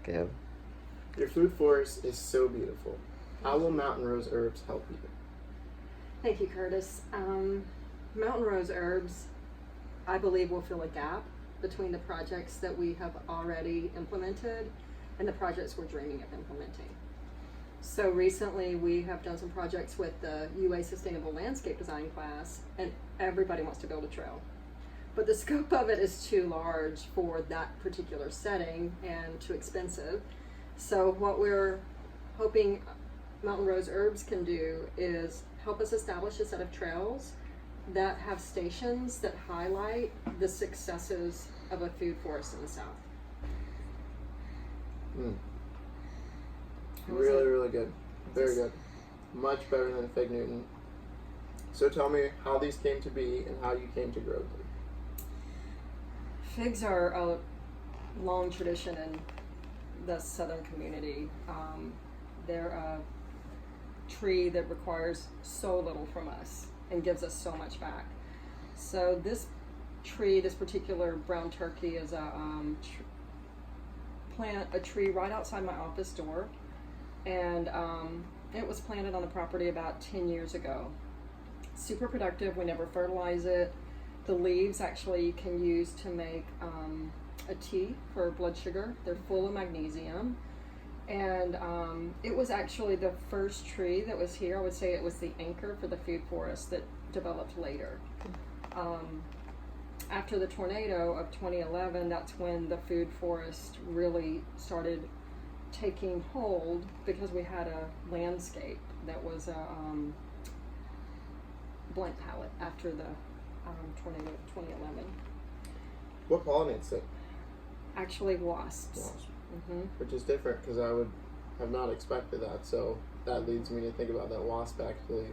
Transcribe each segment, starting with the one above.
Gab. Your food forest is so beautiful. How will Mountain Rose Herbs help you? Thank you, Curtis. Mountain Rose Herbs, I believe, will fill a gap between the projects that we have already implemented and the projects we're dreaming of implementing. So recently we have done some projects with the UA Sustainable Landscape Design class, and everybody wants to build a trail. But the scope of it is too large for that particular setting and too expensive. So what we're hoping Mountain Rose Herbs can do is help us establish a set of trails that have stations that highlight the successes of a food forest in the South. Really, really good. Very good. Much better than Fig Newton. So tell me how these came to be and how you came to grow them. Figs are a long tradition in the southern community. They're a tree that requires so little from us and gives us so much back. So this tree, this particular brown turkey, is a tree right outside my office door, and it was planted on the property about 10 years ago. Super productive. We never fertilize it. The leaves actually you can use to make a tea for blood sugar. They're full of magnesium. And it was actually the first tree that was here. I would say it was the anchor for the food forest that developed later. After the tornado of 2011, that's when the food forest really started taking hold, because we had a landscape that was a blank palette after the tornado of 2011. What pollinates it? Actually, wasps. Wasps. Mm-hmm. Which is different because I would have not expected that. So that leads me to think about that wasp actually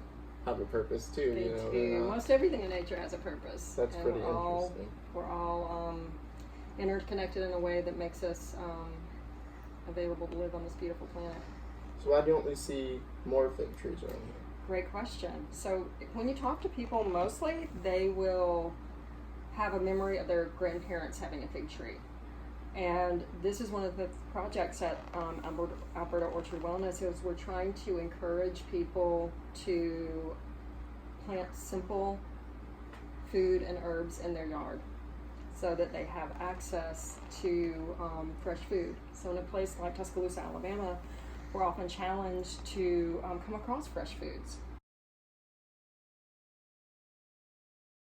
have a purpose too. They you know, do. Most everything in nature has a purpose. That's and pretty we're all, interesting. We're all interconnected in a way that makes us available to live on this beautiful planet. So why don't we see more fig trees around here? Great question. So when you talk to people, mostly they will have a memory of their grandparents having a fig tree. And this is one of the projects at Alberta Orchard Wellness, is we're trying to encourage people to plant simple food and herbs in their yard so that they have access to fresh food. So in a place like Tuscaloosa, Alabama, we're often challenged to come across fresh foods.